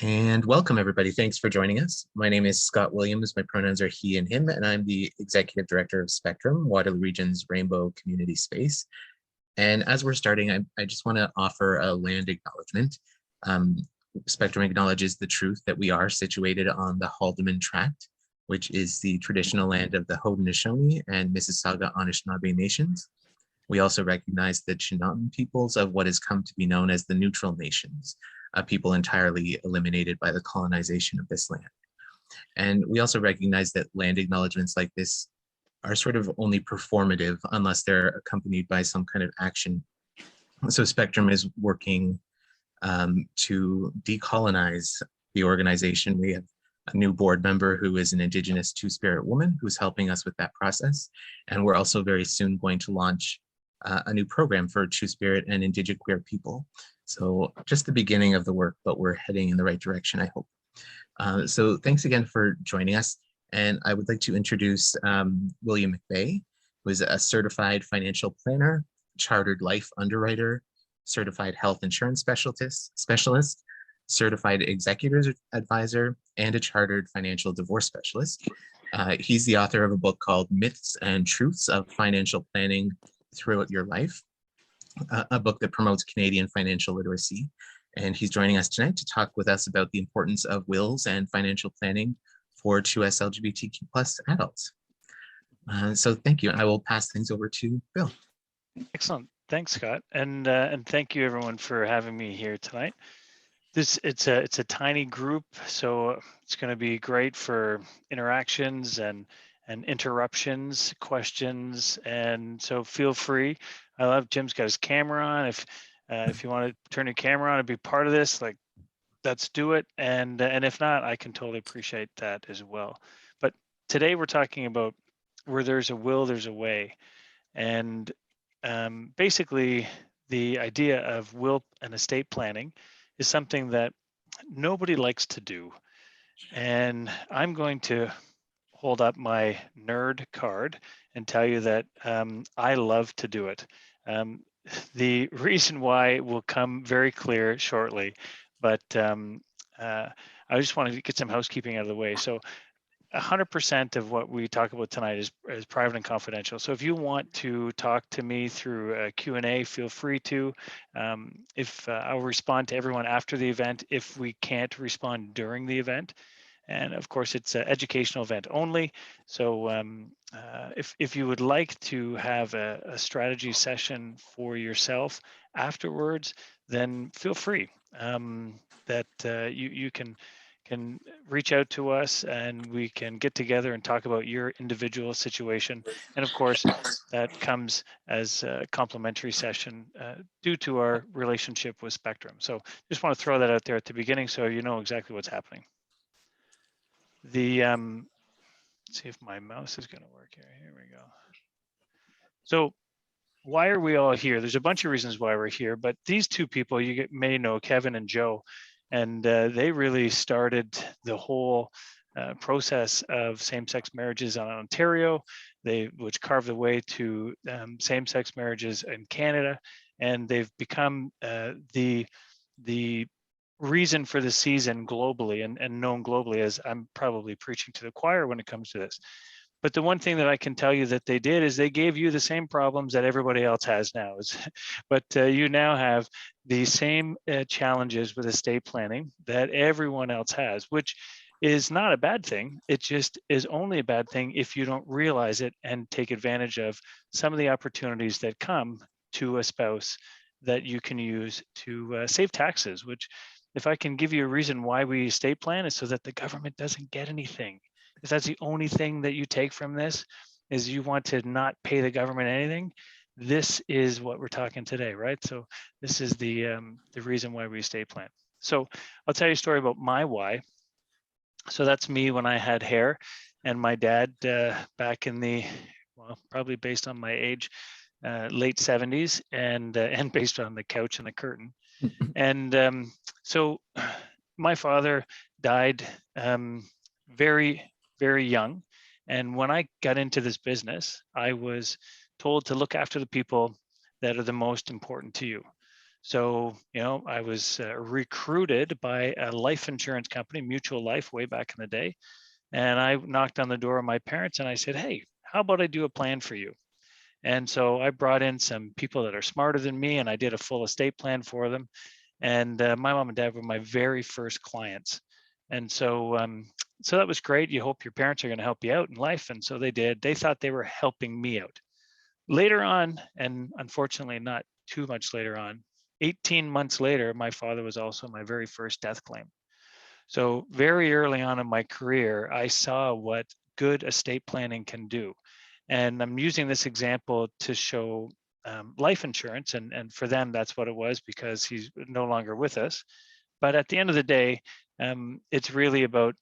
And welcome, everybody. Thanks for joining us. My name is Scott Williams. My pronouns are he and him, and I'm the Executive Director of Spectrum, Waterloo Region's Rainbow Community Space. And as we're starting, I just want to offer a land acknowledgement. Um, Spectrum acknowledges the truth that we are situated on the Haldeman Tract, which is the traditional land of the Haudenosaunee and Mississauga Anishinaabe Nations. We also recognize the Chinootan peoples of what has come to be known as the Neutral Nations, a people entirely eliminated by the colonization of this land. And we also recognize that land acknowledgements like this are sort of only performative unless they're accompanied by some kind of action. So Spectrum is working to decolonize the organization. We have a new board member who is an Indigenous Two-Spirit woman who's helping us with that process. And we're also very soon going to launch a new program for Two-Spirit and Indigenous queer people. So just the beginning of the work, but we're heading in the right direction, I hope. So thanks again for joining us. And I would like to introduce William McBay, who is a certified financial planner, chartered life underwriter, certified health insurance specialist, certified executor's advisor, and a chartered financial divorce specialist. He's the author of a book called Myths and Truths of Financial Planning Throughout Your Life, a book that promotes Canadian financial literacy. And he's joining us tonight to talk with us about the importance of wills and financial planning for 2S LGBTQ+ adults. So thank you. I will pass things over to Bill. Excellent. Thanks, Scott. And thank you everyone for having me here tonight. It's a tiny group, so it's going to be great for interactions and interruptions, questions, and so feel free. I love Jim's got his camera on. If you want to turn your camera on and be part of this, like, let's do it. And if not, I can totally appreciate that as well. But today we're talking about where there's a will, there's a way, and basically the idea of will and estate planning is something that nobody likes to do. And I'm going to hold up my nerd card and tell you that I love to do it. The reason why will come very clear shortly, but I just wanted to get some housekeeping out of the way. So 100% of what we talk about tonight is private and confidential. So if you want to talk to me through a Q&A, feel free to. I'll respond to everyone after the event if we can't respond during the event. And of course, it's an educational event only. So if you would like to have a strategy session for yourself afterwards, then feel free. You can reach out to us and we can get together and talk about your individual situation. And of course, that comes as a complimentary session due to our relationship with Spectrum. So just want to throw that out there at the beginning so you know exactly what's happening. Let's see if my mouse is going to work here. Here we go. So why are we all here? There's a bunch of reasons why we're here, but these two people you may know, Kevin and Joe, and they really started the whole process of same-sex marriages in Ontario, which carved the way to same-sex marriages in Canada, and they've become the reason for the season globally and known globally as I'm probably preaching to the choir when it comes to this. But the one thing that I can tell you that they did is they gave you the same problems that everybody else has now. But you now have the same challenges with estate planning that everyone else has, which is not a bad thing. It just is only a bad thing if you don't realize it and take advantage of some of the opportunities that come to a spouse that you can use to save taxes, which if I can give you a reason why we estate plan is so that the government doesn't get anything. If that's the only thing that you take from this is you want to not pay the government anything, this is what we're talking today, right? So this is the reason why we estate plan. So I'll tell you a story about my why. So that's me when I had hair, and my dad back in the, well, probably based on my age, late 70s, and based on the couch and the curtain. And so my father died very, very young. And when I got into this business, I was told to look after the people that are the most important to you. So, I was recruited by a life insurance company, Mutual Life, way back in the day. And I knocked on the door of my parents and I said, hey, how about I do a plan for you? And so I brought in some people that are smarter than me, and I did a full estate plan for them. And my mom and dad were my very first clients. And so that was great. You hope your parents are going to help you out in life. And so they did. They thought they were helping me out. Later on, and unfortunately not too much later on, 18 months later, my father was also my very first death claim. So very early on in my career, I saw what good estate planning can do. And I'm using this example to show life insurance. And for them, that's what it was, because he's no longer with us. But at the end of the day, it's really about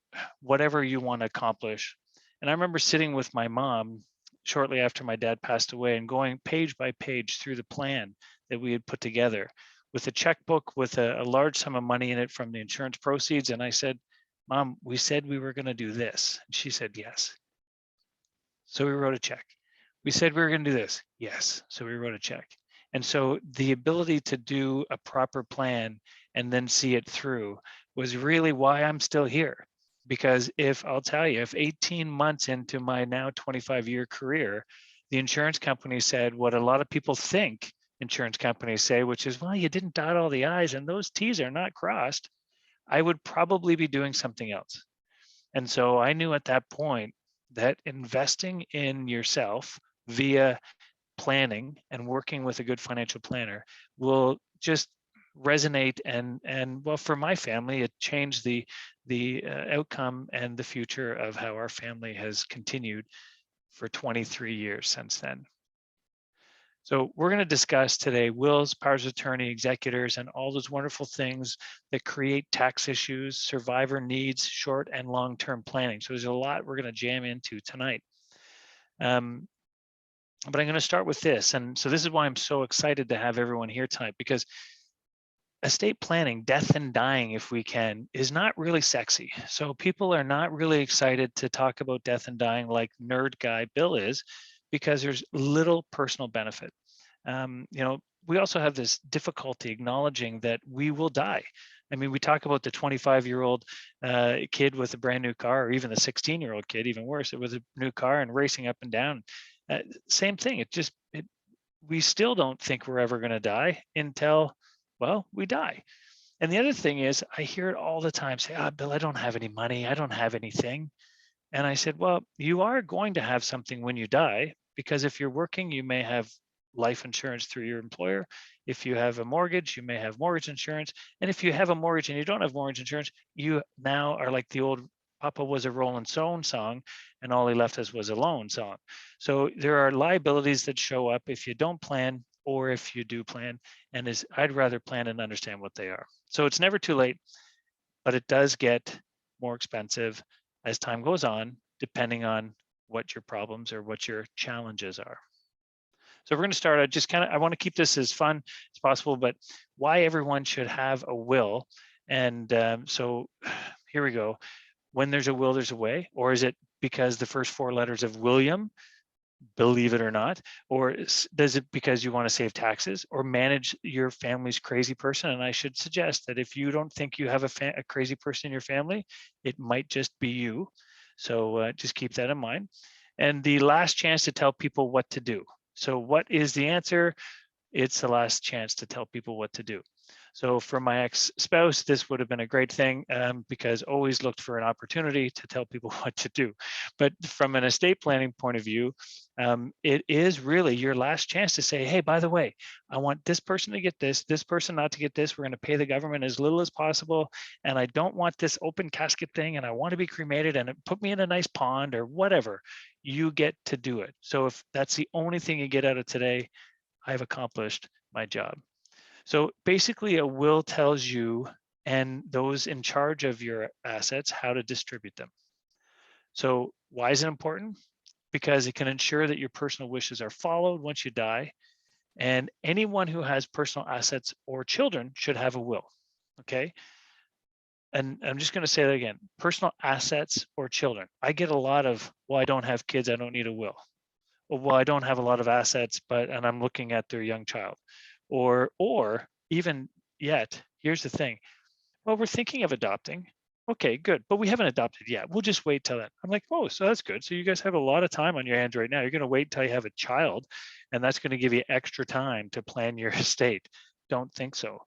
whatever you want to accomplish. And I remember sitting with my mom shortly after my dad passed away and going page by page through the plan that we had put together with a checkbook with a large sum of money in it from the insurance proceeds. And I said, Mom, we said we were going to do this. And she said, yes. So we wrote a check. We said we were going to do this. Yes. So we wrote a check. And so the ability to do a proper plan and then see it through was really why I'm still here. Because I'll tell you, if 18 months into my now 25-year career, the insurance company said what a lot of people think insurance companies say, which is, well, you didn't dot all the I's and those T's are not crossed, I would probably be doing something else. And so I knew at that point that investing in yourself via planning and working with a good financial planner will just resonate. And well, for my family, it changed the outcome and the future of how our family has continued for 23 years since then. So we're going to discuss today wills, powers of attorney, executors, and all those wonderful things that create tax issues, survivor needs, short and long-term planning. So there's a lot we're going to jam into tonight. But I'm going to start with this. And so this is why I'm so excited to have everyone here tonight, because estate planning, death and dying, if we can, is not really sexy. So people are not really excited to talk about death and dying like nerd guy Bill is, because there's little personal benefit. We also have this difficulty acknowledging that we will die. I mean, we talk about the 25-year-old kid with a brand new car, or even the 16-year-old kid, even worse, with a new car and racing up and down. Same thing. We still don't think we're ever going to die until, well, we die. And the other thing is, I hear it all the time, say, Bill, I don't have any money. I don't have anything. And I said, well, you are going to have something when you die, because if you're working, you may have life insurance through your employer. If you have a mortgage, you may have mortgage insurance. And if you have a mortgage and you don't have mortgage insurance, you now are like the old Papa was a Rolling Stone song, and all he left us was a lone song. So there are liabilities that show up if you don't plan or if you do plan. And I'd rather plan and understand what they are. So it's never too late, but it does get more expensive as time goes on, depending on what your problems or what your challenges are. So we're going to start. I want to keep this as fun as possible, but why everyone should have a will. And so here we go. When there's a will, there's a way. Or is it because the first four letters of William, believe it or not? Or does it because you want to save taxes or manage your family's crazy person? And I should suggest that if you don't think you have a crazy person in your family, it might just be you. So just keep that in mind. And the last chance to tell people what to do. So what is the answer? It's the last chance to tell people what to do. So for my ex-spouse, this would have been a great thing, because always looked for an opportunity to tell people what to do. But from an estate planning point of view, it is really your last chance to say, hey, by the way, I want this person to get this person not to get this. We're going to pay the government as little as possible. And I don't want this open casket thing. And I want to be cremated and put me in a nice pond or whatever. You get to do it. So if that's the only thing you get out of today, I've accomplished my job. So basically, a will tells you and those in charge of your assets how to distribute them. So why is it important? Because it can ensure that your personal wishes are followed once you die. And anyone who has personal assets or children should have a will. Okay. And I'm just going to say that again, personal assets or children. I get a lot of, well, I don't have kids, I don't need a will. Well, I don't have a lot of assets, and I'm looking at their young child. Or even yet, here's the thing. Well, we're thinking of adopting. Okay, good. But we haven't adopted yet. We'll just wait till then. I'm like, oh, so that's good. So you guys have a lot of time on your hands right now. You're going to wait till you have a child, and that's going to give you extra time to plan your estate. Don't think so.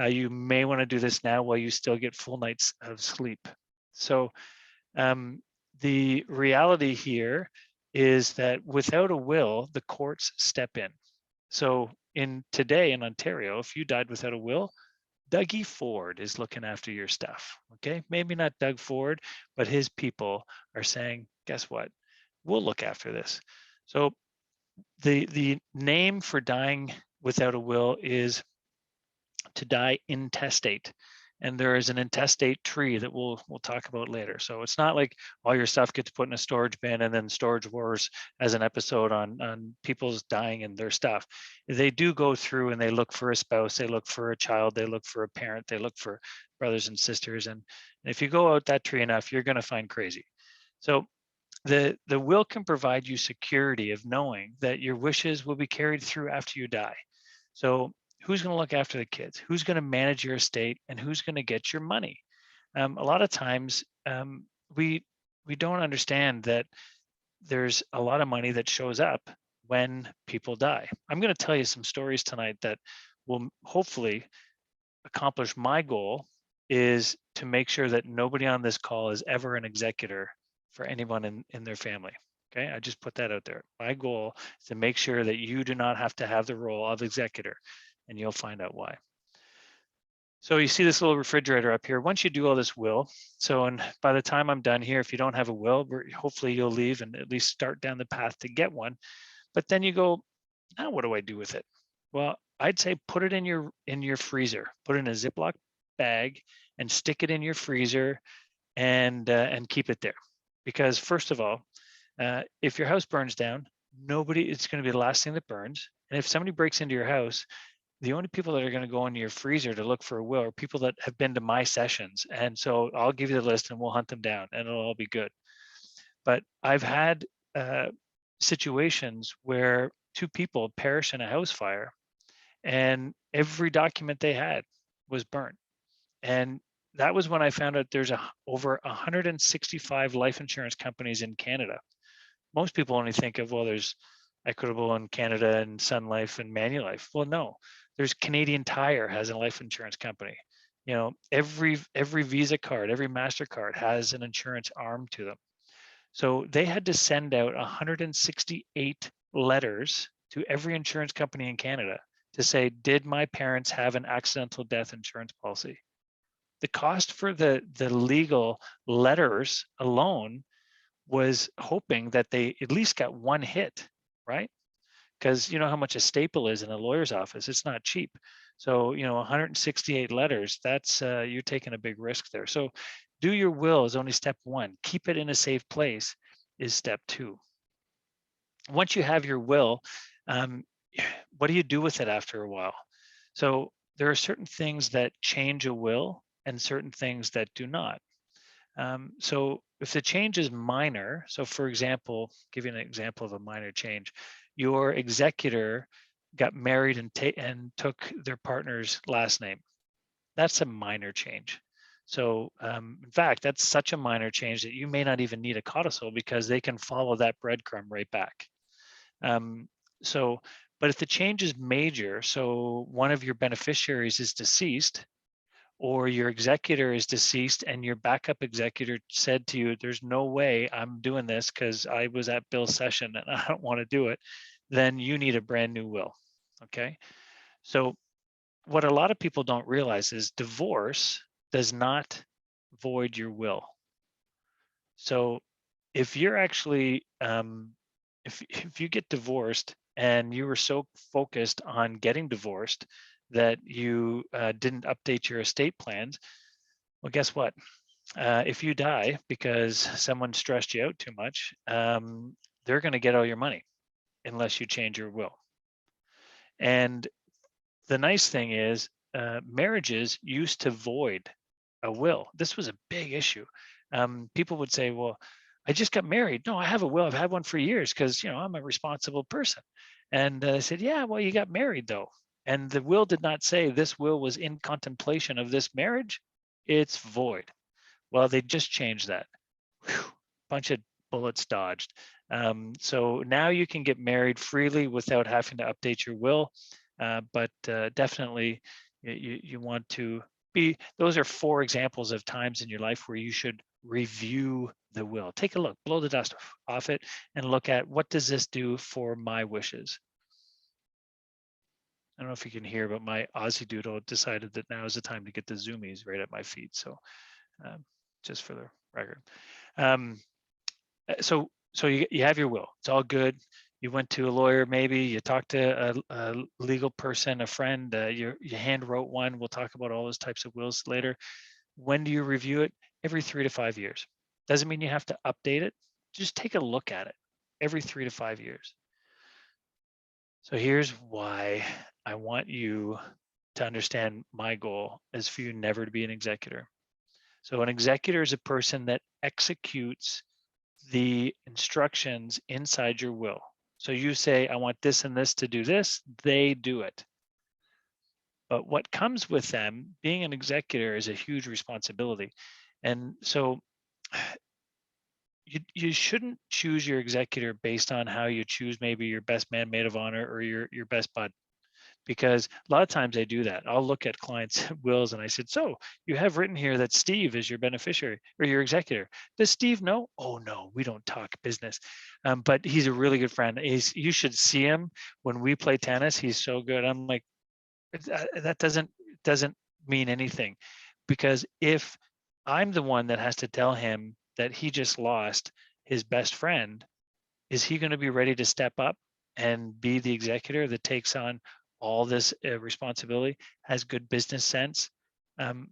You may want to do this now while you still get full nights of sleep. So the reality here is that without a will, the courts step in. So today in Ontario, if you died without a will, Dougie Ford is looking after your stuff. Okay, maybe not Doug Ford, but his people are saying, guess what? We'll look after this. So the name for dying without a will is to die intestate. And there is an intestate tree that we'll talk about later. So it's not like all your stuff gets put in a storage bin and then Storage Wars as an episode on people's dying and their stuff. They do go through and they look for a spouse, they look for a child, they look for a parent, they look for brothers and sisters. And if you go out that tree enough, you're going to find crazy. So the will can provide you security of knowing that your wishes will be carried through after you die. So who's going to look after the kids? Who's going to manage your estate? And who's going to get your money? A lot of times we don't understand that there's a lot of money that shows up when people die. I'm going to tell you some stories tonight that will hopefully accomplish my goal, is to make sure that nobody on this call is ever an executor for anyone in their family. Okay, I just put that out there. My goal is to make sure that you do not have to have the role of executor, and you'll find out why. So you see this little refrigerator up here. Once you do all this will, and by the time I'm done here, if you don't have a will, hopefully you'll leave and at least start down the path to get one. But then you go, now what do I do with it? Well, I'd say put it in your freezer, put it in a Ziploc bag and stick it in your freezer and keep it there. Because first of all, if your house burns down, it's going to be the last thing that burns. And if somebody breaks into your house, the only people that are going to go into your freezer to look for a will are people that have been to my sessions. And so I'll give you the list and we'll hunt them down and it'll all be good. But I've had situations where two people perish in a house fire and every document they had was burnt. And that was when I found out there's over 165 life insurance companies in Canada. Most people only think of, well, there's Equitable in Canada and Sun Life and Manulife. Well, no, there's Canadian Tire has a life insurance company. You know, every Visa card, every MasterCard has an insurance arm to them. So they had to send out 168 letters to every insurance company in Canada to say, did my parents have an accidental death insurance policy? The cost for the legal letters alone was hoping that they at least got one hit, right? Because you know how much a staple is in a lawyer's office. It's not cheap. So, 168 letters, that's you're taking a big risk there. So do your will is only step one. Keep it in a safe place is step two. Once you have your will, what do you do with it after a while? So there are certain things that change a will and certain things that do not. So if the change is minor, so for example, give you an example of a minor change, your executor got married and took their partner's last name. That's a minor change. So in fact, that's such a minor change that you may not even need a codicil because they can follow that breadcrumb right back. But if the change is major, so one of your beneficiaries is deceased, or your executor is deceased and your backup executor said to you, there's no way I'm doing this because I was at Bill's session and I don't want to do it, then you need a brand new will, okay? So what a lot of people don't realize is divorce does not void your will. So if you're actually, if you get divorced and you were so focused on getting divorced that you didn't update your estate plans, well, guess what? If you die because someone stressed you out too much, they're going to get all your money unless you change your will. And the nice thing is, marriages used to void a will. This was a big issue. People would say, well, I just got married. No, I have a will. I've had one for years because, I'm a responsible person. And I said, yeah, well, you got married though. And the will did not say this will was in contemplation of this marriage. It's void. Well, they just changed that. Whew, bunch of bullets dodged. So now you can get married freely without having to update your will. But definitely you want to be, those are 4 examples of times in your life where you should review the will. Take a look, blow the dust off it, and look at what does this do for my wishes. I don't know if you can hear, but my Aussie Doodle decided that now is the time to get the zoomies right at my feet. So just for the record. Um, so you have your will. It's all good. You went to a lawyer, maybe you talked to a legal person, a friend, you hand wrote one. We'll talk about all those types of wills later. When do you review it? Every 3 to 5 years. Doesn't mean you have to update it. Just take a look at it every 3 to 5 years. So here's why I want you to understand my goal is for you never to be an executor. So an executor is a person that executes the instructions inside your will. So you say, I want this and this to do this, they do it. But what comes with them, being an executor is a huge responsibility. And so you shouldn't choose your executor based on how you choose maybe your best man, maid of honor, or your best bud. Because a lot of times I do that. I'll look at clients' wills and I said, so you have written here that Steve is your beneficiary or your executor. Does Steve know? Oh no, we don't talk business. But he's a really good friend. You should see him when we play tennis. He's so good. I'm like, that doesn't mean anything. Because if I'm the one that has to tell him that he just lost his best friend, is he going to be ready to step up and be the executor that takes on all this responsibility, has good business sense?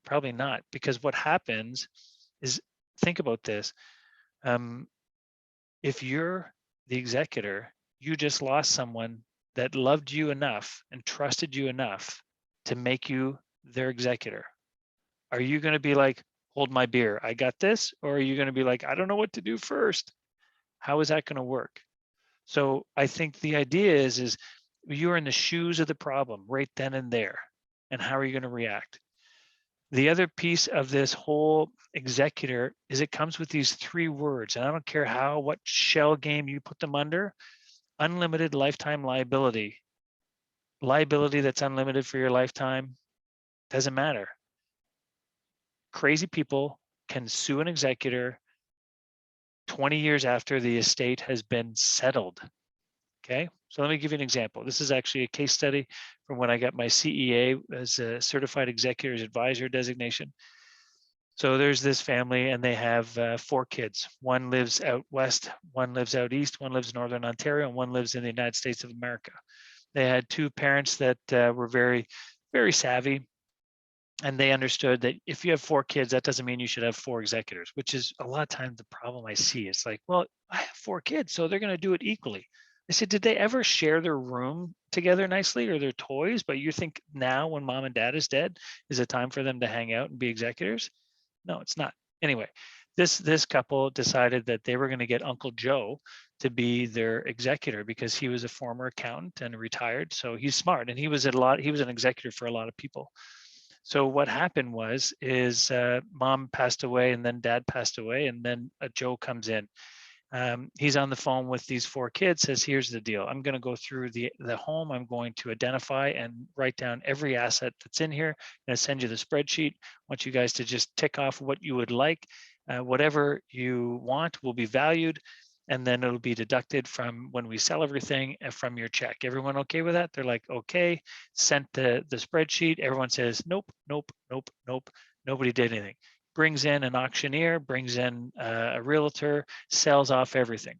Probably not, because what happens is, think about this. If you're the executor, you just lost someone that loved you enough and trusted you enough to make you their executor. Are you going to be like, hold my beer, I got this? Or are you going to be like, I don't know what to do first? How is that going to work? So I think the idea is you're in the shoes of the problem right then and there. And how are you going to react? The other piece of this whole executor is it comes with these 3 words. And I don't care what shell game you put them under: unlimited lifetime liability. Liability that's unlimited for your lifetime doesn't matter. Crazy people can sue an executor 20 years after the estate has been settled. Okay, so let me give you an example. This is actually a case study from when I got my CEA as a Certified Executor's Advisor designation. So there's this family and they have 4 kids. One lives out west, one lives out east, one lives in Northern Ontario, and one lives in the United States of America. They had 2 parents that were very, very savvy. And they understood that if you have 4 kids, that doesn't mean you should have 4 executors, which is a lot of times the problem I see. It's like, well, I have 4 kids, so they're going to do it equally. I said, did they ever share their room together nicely or their toys? But you think now when mom and dad is dead is a time for them to hang out and be executors? No, it's not. Anyway, this couple decided that they were going to get Uncle Joe to be their executor because he was a former accountant and retired. So he's smart, and he was an executor for a lot of people. So what happened is mom passed away and then dad passed away, and then Joe comes in. He's on the phone with these 4 kids, says, here's the deal. I'm going to go through the home. I'm going to identify and write down every asset that's in here. I'm going to send you the spreadsheet. I want you guys to just tick off what you would like. Whatever you want will be valued, and then it'll be deducted from when we sell everything from your check. Everyone okay with that? They're like, okay. Sent the spreadsheet. Everyone says, nope, nope, nope, nope. Nobody did anything. Brings in an auctioneer, brings in a realtor, sells off everything.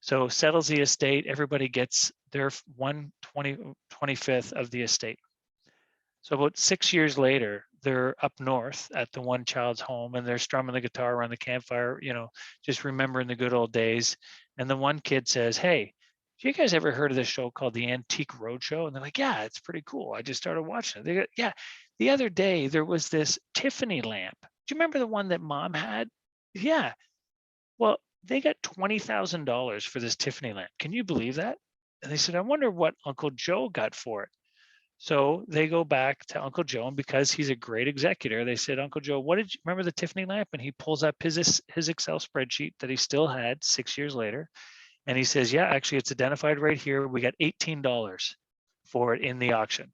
So settles the estate. Everybody gets their 1/25th of the estate. So about 6 years later, they're up north at the one child's home and they're strumming the guitar around the campfire, just remembering the good old days. And the one kid says, hey, have you guys ever heard of this show called The Antique Roadshow? And they're like, yeah, it's pretty cool. I just started watching it. They go, yeah, the other day there was this Tiffany lamp. Do you remember the one that mom had? Yeah. Well, they got $20,000 for this Tiffany lamp. Can you believe that? And they said, I wonder what Uncle Joe got for it. So they go back to Uncle Joe, and because he's a great executor, they said, Uncle Joe, what did you remember the Tiffany lamp? And he pulls up his Excel spreadsheet that he still had 6 years later. And he says, yeah, actually it's identified right here. We got $18 for it in the auction.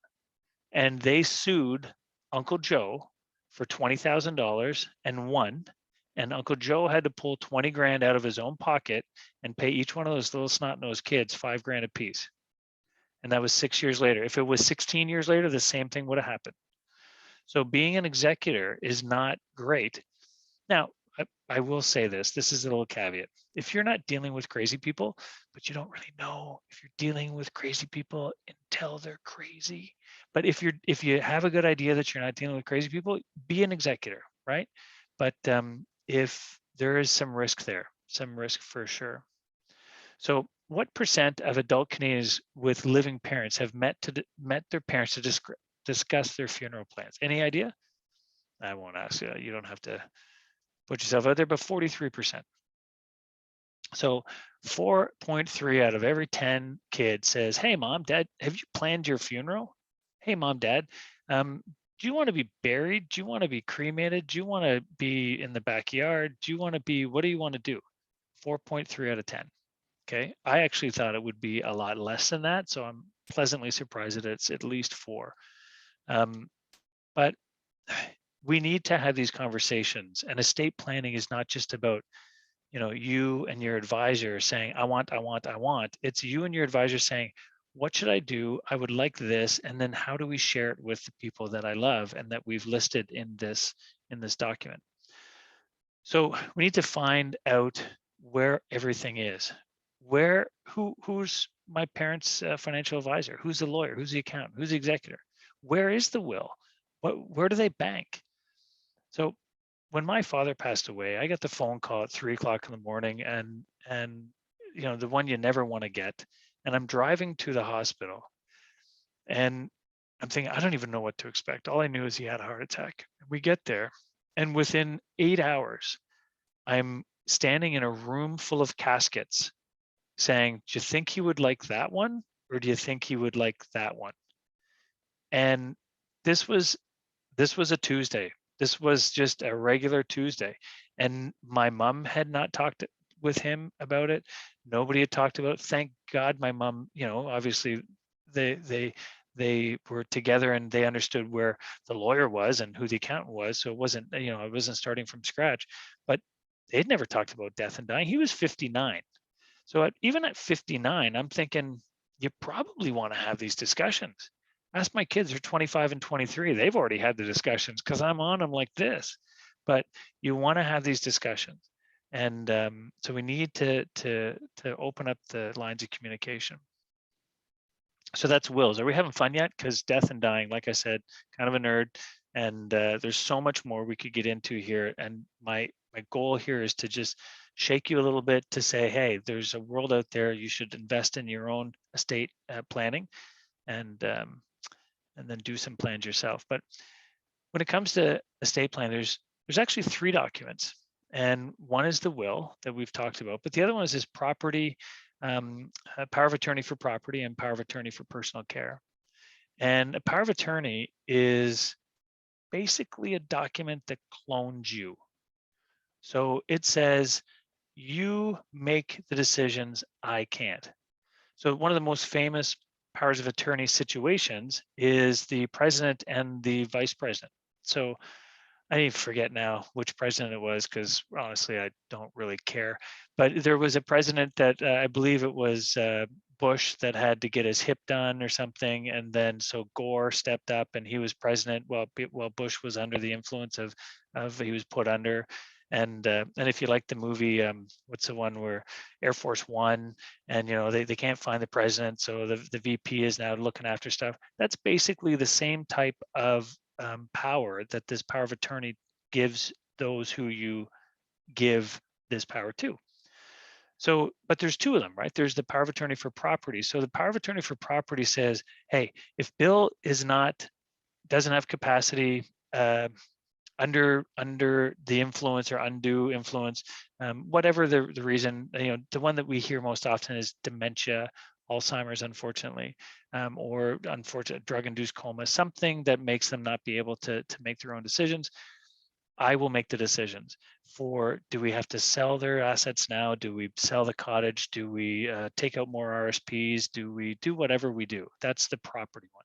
And they sued Uncle Joe for $20,000 and won. And Uncle Joe had to pull 20 grand out of his own pocket and pay each one of those little snot-nosed kids 5 grand a piece. And that was 6 years later. If it was 16 years later, the same thing would have happened. So being an executor is not great. Now, I will say this is a little caveat. If you're not dealing with crazy people, but you don't really know if you're dealing with crazy people until they're crazy. But if you have a good idea that you're not dealing with crazy people, be an executor, right? But if there is some risk there, some risk for sure. So what percent of adult Canadians with living parents have met their parents to discuss their funeral plans? Any idea? I won't ask you. You don't have to put yourself out there, but 43%. So 4.3 out of every 10 kids says, hey, mom, dad, have you planned your funeral? Hey, mom, dad, do you want to be buried? Do you want to be cremated? Do you want to be in the backyard? Do you want to be, what do you want to do? 4.3 out of 10. Okay. I actually thought it would be a lot less than that. So I'm pleasantly surprised that it's at least 4. But we need to have these conversations, and estate planning is not just about, you and your advisor saying, I want. It's you and your advisor saying, what should I do? I would like this. And then how do we share it with the people that I love and that we've listed in this document? So we need to find out where everything is. Who's my parents' financial advisor? Who's the lawyer? Who's the accountant? Who's the executor? Where is the will? Where do they bank? So when my father passed away, I got the phone call at 3:00 in the morning, and the one you never want to get. And I'm driving to the hospital, and I'm thinking, I don't even know what to expect. All I knew is he had a heart attack. We get there, and within 8 hours, I'm standing in a room full of caskets saying, do you think he would like that one? Or do you think he would like that one? And this was a Tuesday. This was just a regular Tuesday. And my mom had not talked with him about it. Nobody had talked about it. Thank God my mom, obviously they were together and they understood where the lawyer was and who the accountant was. So it wasn't, it wasn't starting from scratch. But they'd never talked about death and dying. He was 59. So even at 59, I'm thinking you probably want to have these discussions. Ask my kids, they're 25 and 23. They've already had the discussions because I'm on them like this. But you want to have these discussions. And so we need to open up the lines of communication. So that's wills. Are we having fun yet? Because death and dying, like I said, kind of a nerd. And there's so much more we could get into here. And my goal here is to just shake you a little bit to say, hey, there's a world out there. You should invest in your own estate planning, and then do some plans yourself. But when it comes to estate plan, there's actually 3 documents, and one is the will that we've talked about, but the other one is this property, power of attorney for property and power of attorney for personal care. And a power of attorney is basically a document that clones you. So it says, you make the decisions, I can't. So one of the most famous powers of attorney situations is the president and the vice president. So I even forget now which president it was, because honestly, I don't really care. But there was a president that I believe it was Bush that had to get his hip done or something. And then so Gore stepped up and he was president while Bush was under the influence of he was put under. And if you like the movie, what's the one where Air Force One, and they can't find the president, so the VP is now looking after stuff. That's basically the same type of power that this power of attorney gives those who you give this power to. So, but there's 2 of them, right? There's the power of attorney for property. So the power of attorney for property says, hey, if Bill doesn't have capacity, under the influence or undue influence, whatever the reason, the one that we hear most often is dementia Alzheimer's, unfortunately, or unfortunate drug-induced coma, something that makes them not be able to make their own decisions. I will make the decisions for, do we have to sell their assets now? Do we sell the cottage? Do we take out more RSPs? Do we do whatever we do? That's the property one.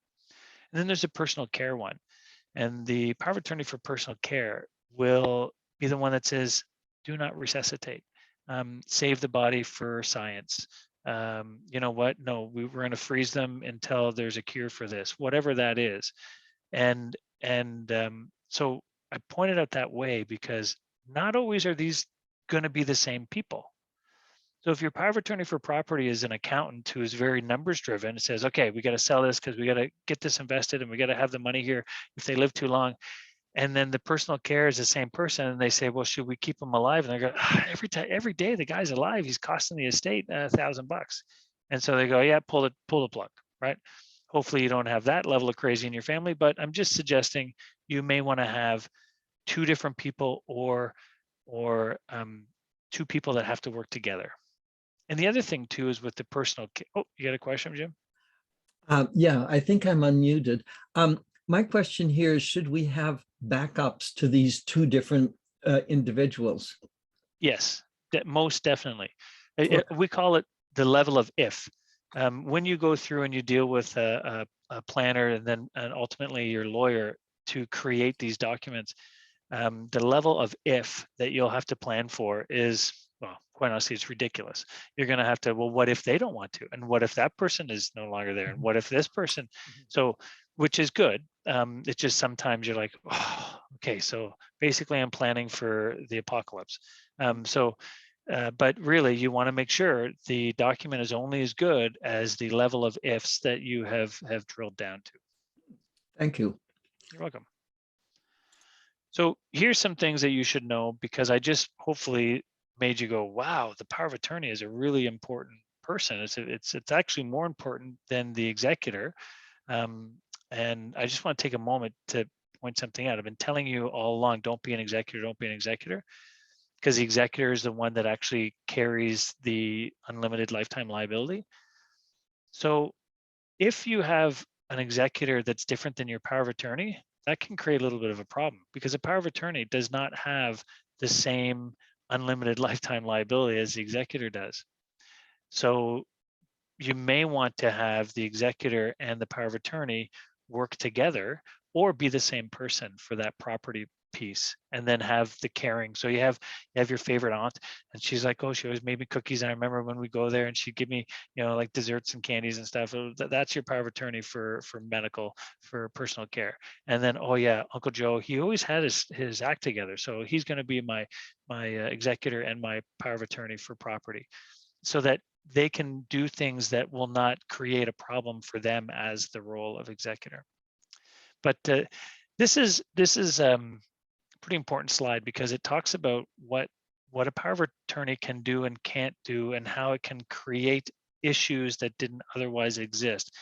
And then there's a personal care one. And the power of attorney for personal care will be the one that says, do not resuscitate, save the body for science. You know what? No, we're going to freeze them until there's a cure for this, whatever that is. And so I pointed out that way because not always are these going to be the same people. So if your power of attorney for property is an accountant who is very numbers driven, it says, okay, we got to sell this because we got to get this invested and we got to have the money here if they live too long. And then the personal care is the same person, and they say, well, should we keep him alive? And they go, every day the guy's alive, he's costing the estate $1,000. And so they go, yeah, pull the plug, right? Hopefully you don't have that level of crazy in your family, but I'm just suggesting you may want to have two different people or two people that have to work together. And the other thing too is with the personal. Oh, you got a question, Jim? Yeah, I think I'm unmuted. My question here is, should we have backups to these two different individuals? Yes, most definitely. Okay. We call it the level of if. When you go through and you deal with a planner and ultimately your lawyer to create these documents, the level of if that you'll have to plan for is, well, quite honestly, it's ridiculous. You're going to have to, well, what if they don't want to? And what if that person is no longer there? And what if this person? So, which is good. It's just sometimes you're like, oh, okay, so basically I'm planning for the apocalypse. But really you want to make sure the document is only as good as the level of ifs that you have drilled down to. Thank you. You're welcome. So here's some things that you should know, because I just hopefully made you go, wow, the power of attorney is a really important person. It's actually more important than the executor. And I just want to take a moment to point something out. I've been telling you all along, don't be an executor, don't be an executor, because the executor is the one that actually carries the unlimited lifetime liability. So if you have an executor that's different than your power of attorney, that can create a little bit of a problem, because a power of attorney does not have the same unlimited lifetime liability as the executor does. So you may want to have the executor and the power of attorney work together or be the same person for that property piece, and then have the caring. So you have your favorite aunt, and she's like, oh, she always made me cookies, and I remember when we go there and she'd give me, like desserts and candies and stuff. That's your power of attorney for medical, for personal care. And then, oh yeah, Uncle Joe, he always had his act together, so he's going to be my executor and my power of attorney for property, so that they can do things that will not create a problem for them as the role of executor. But this is pretty important slide, because it talks about what a power of attorney can do and can't do, and how it can create issues that didn't otherwise exist.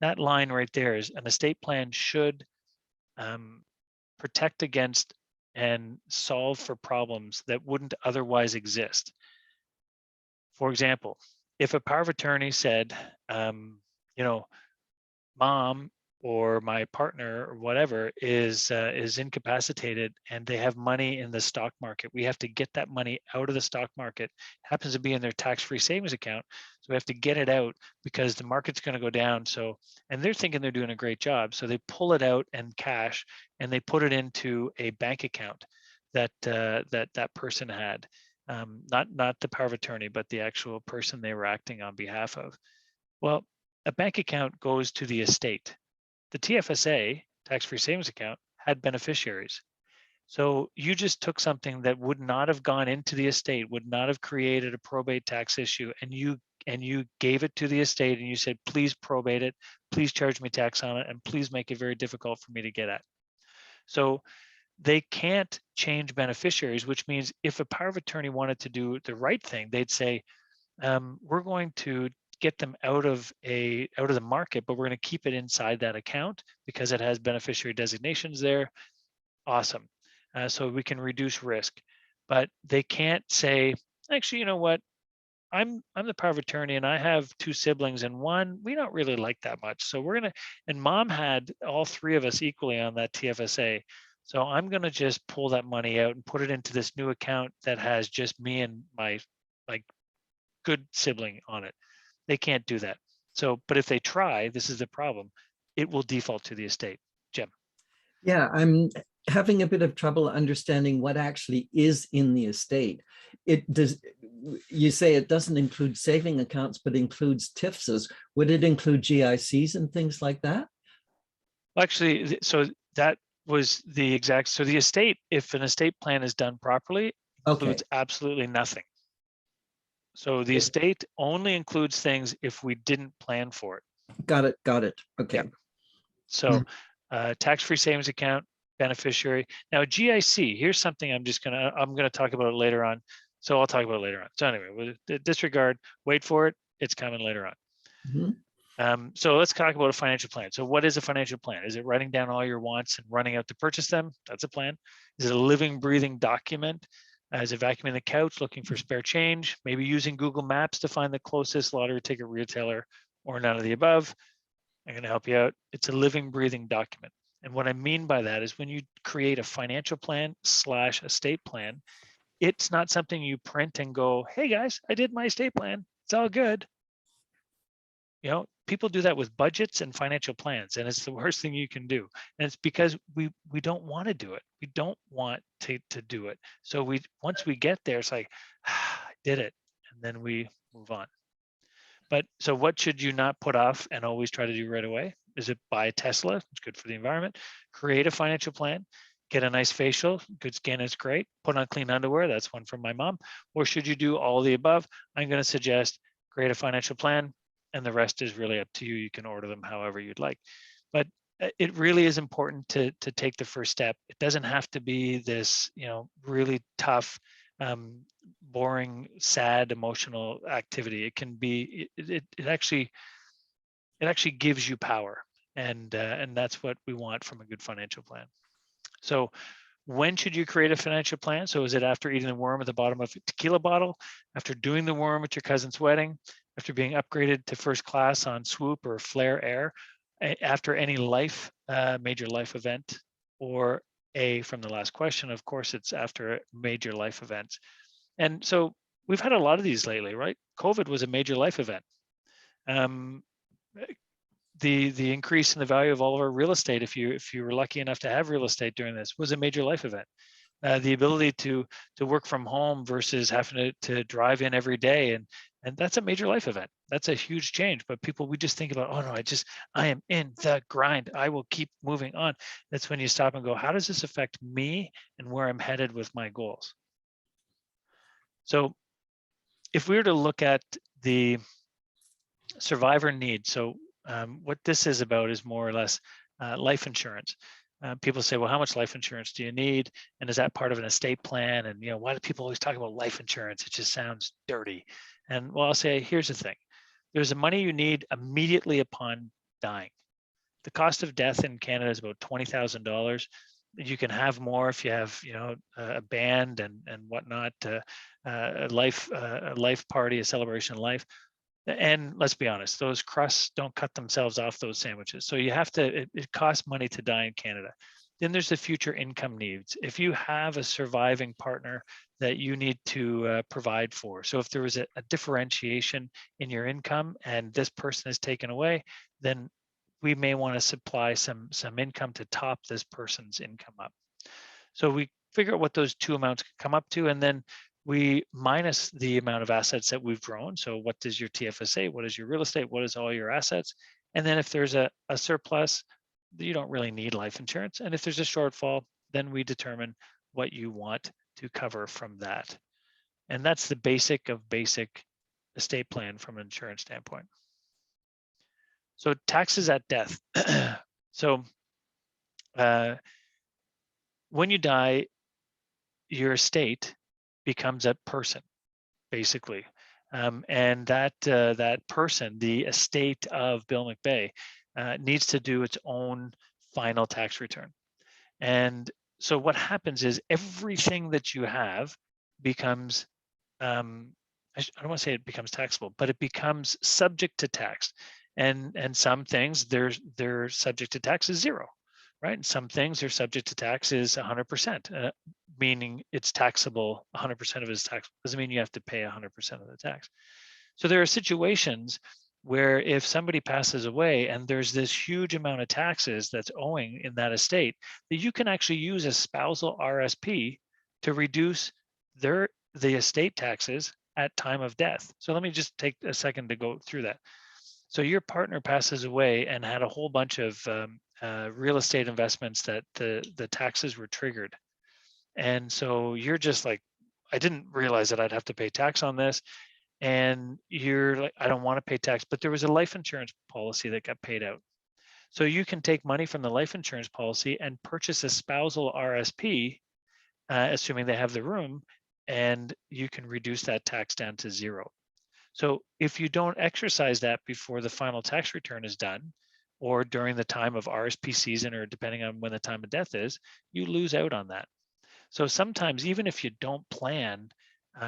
That line right there is, an estate plan should protect against and solve for problems that wouldn't otherwise exist. For example, if a power of attorney said, mom or my partner or whatever is incapacitated and they have money in the stock market, we have to get that money out of the stock market. It happens to be in their tax-free savings account, so we have to get it out because the market's going to go down. So, and they're thinking they're doing a great job, so they pull it out in cash and they put it into a bank account that that person had, not the power of attorney, but the actual person they were acting on behalf of. Well, a bank account goes to the estate. The TFSA, tax-free savings account, had beneficiaries. So you just took something that would not have gone into the estate, would not have created a probate tax issue, and you gave it to the estate, and you said, please probate it, please charge me tax on it, and please make it very difficult for me to get at. So they can't change beneficiaries, which means if a power of attorney wanted to do the right thing, they'd say, we're going to get them out of the market, but we're going to keep it inside that account because it has beneficiary designations there. Awesome. So we can reduce risk. But they can't say, actually, you know what? I'm the power of attorney and I have 2 siblings, and one we don't really like that much. So we're gonna, and mom had all 3 of us equally on that TFSA. So I'm gonna just pull that money out and put it into this new account that has just me and my good sibling on it. They can't do that. So, but if they try, this is the problem. It will default to the estate. Jim. Yeah, I'm having a bit of trouble understanding what actually is in the estate. It does, you say it doesn't include saving accounts, but includes TIFSs. Would it include GICs and things like that? Actually, so that was the exact, so the estate, if an estate plan is done properly, includes Okay, absolutely nothing. So the estate only includes things if we didn't plan for it. got it, got it. Okay. Yep. So tax-free savings account, beneficiary. Now GIC, here's something I'm gonna talk about it later on. So I'll talk about it later on. So anyway, with disregard, wait for it. It's coming later on. Mhm. So let's talk about a financial plan. So what is a financial plan? Is it writing down all your wants and running out to purchase them? That's a plan. Is it a living, breathing document? Is it vacuuming the couch, looking for spare change? Maybe using Google Maps to find the closest lottery ticket retailer, or none of the above? I'm going to help you out. It's a living, breathing document. And what I mean by that is when you create a financial plan / estate plan, it's not something you print and go, hey guys, I did my estate plan. It's all good. You know, people do that with budgets and financial plans, and it's the worst thing you can do. And it's because we don't want to do it. We don't want to do it. So once we get there, it's like, I did it, and then we move on. But so what should you not put off and always try to do right away? Is it buy a Tesla? It's good for the environment. Create a financial plan. Get a nice facial. Good skin is great. Put on clean underwear. That's one from my mom. Or should you do all the above? I'm going to suggest create a financial plan, and the rest is really up to you. You can order them however you'd like. But it really is important to take the first step. It doesn't have to be this, really tough, boring, sad, emotional activity. It can be. It actually gives you power, and that's what we want from a good financial plan. So when should you create a financial plan? So is it after eating the worm at the bottom of a tequila bottle, after doing the worm at your cousin's wedding, after being upgraded to first class on Swoop or Flair Air, after any major life event, or from the last question, of course, it's after major life events. And so we've had a lot of these lately, right? COVID was a major life event. The increase in the value of all of our real estate, if you were lucky enough to have real estate during this, was a major life event. The ability to work from home versus having to drive in every day, and that's a major life event. That's a huge change. But we just think about, oh no, I am in the grind. I will keep moving on. That's when you stop and go, how does this affect me and where I'm headed with my goals? So if we were to look at the survivor need, so what this is about is more or less life insurance. People say, well, how much life insurance do you need? And is that part of an estate plan? And, why do people always talk about life insurance? It just sounds dirty. And well, I'll say, here's the thing. There's the money you need immediately upon dying. The cost of death in Canada is about $20,000. You can have more if you have, a band and whatnot, a life party, a celebration of life. And let's be honest, those crusts don't cut themselves off those sandwiches. So you have to, it costs money to die in Canada. Then there's the future income needs. If you have a surviving partner that you need to provide for. So if there was a differentiation in your income and this person is taken away, then we may want to supply some income to top this person's income up. So we figure out what those two amounts come up to, and then we minus the amount of assets that we've grown. So what is your TFSA? What is your real estate? What is all your assets? And then if there's a surplus, you don't really need life insurance. And if there's a shortfall, then we determine what you want to cover from that. And that's the basic of basic estate plan from an insurance standpoint. So taxes at death. So when you die, your estate becomes a person, basically. And that person, the estate of Bill McBay, needs to do its own final tax return. And so what happens is everything that you have becomes I don't want to say it becomes taxable, but it becomes subject to tax. And some things they're subject to tax is 0, right? And some things are subject to tax is 100%, meaning it's taxable. 100% of it is tax. Doesn't mean you have to pay 100% of the tax. So there are situations where if somebody passes away and there's this huge amount of taxes that's owing in that estate, that you can actually use a spousal RSP to reduce the estate taxes at time of death. So let me just take a second to go through that. So your partner passes away and had a whole bunch of real estate investments that the taxes were triggered. And so you're just like, I didn't realize that I'd have to pay tax on this. And you're like, I don't want to pay tax, but there was a life insurance policy that got paid out. So you can take money from the life insurance policy and purchase a spousal RSP, assuming they have the room, and you can reduce that tax down to 0. So if you don't exercise that before the final tax return is done, or during the time of RSP season, or depending on when the time of death is, you lose out on that. So sometimes, even if you don't plan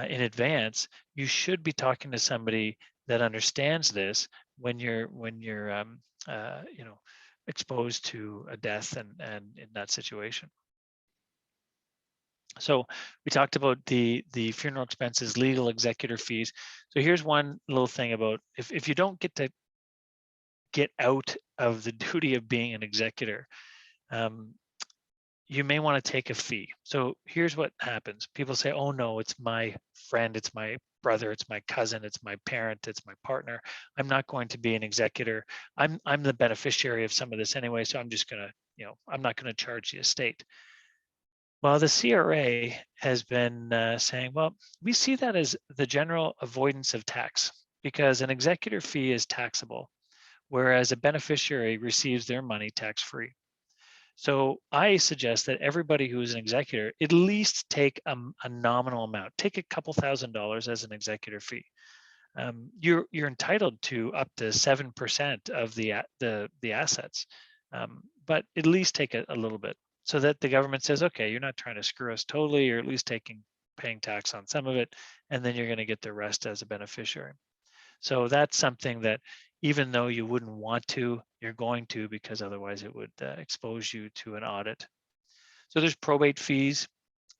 in advance, you should be talking to somebody that understands this when you're exposed to a death and in that situation. So we talked about the funeral expenses, legal executor fees. So here's one little thing about if you don't get out of the duty of being an executor, you may want to take a fee. So here's what happens. People say, oh no, it's my friend, it's my brother, it's my cousin, it's my parent, it's my partner. I'm not going to be an executor. I'm the beneficiary of some of this anyway, so I'm just gonna, I'm not gonna charge the estate. Well, the CRA has been saying, well, we see that as the general avoidance of tax because an executor fee is taxable, whereas a beneficiary receives their money tax-free. So I suggest that everybody who is an executor at least take a nominal amount, take a couple $1,000s as an executor fee. You're entitled to up to 7% of the assets, but at least take a little bit so that the government says, okay, you're not trying to screw us totally. You're at least paying tax on some of it, and then you're going to get the rest as a beneficiary. So that's something that even though you wouldn't want to, you're going to, because otherwise it would expose you to an audit. So there's probate fees.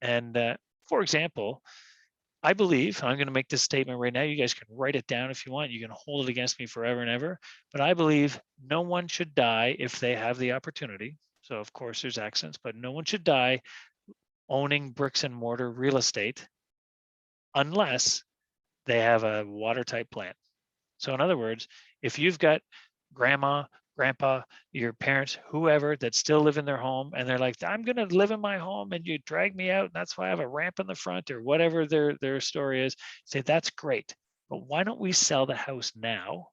And for example, I believe, I'm going to make this statement right now, you guys can write it down if you want, you can hold it against me forever and ever, but I believe no one should die if they have the opportunity. So of course there's accents, but no one should die owning bricks and mortar real estate unless they have a watertight plan. So in other words, if you've got grandma, grandpa, your parents, whoever that still live in their home and they're like, I'm going to live in my home and you drag me out and that's why I have a ramp in the front or whatever their story is, say that's great. But why don't we sell the house now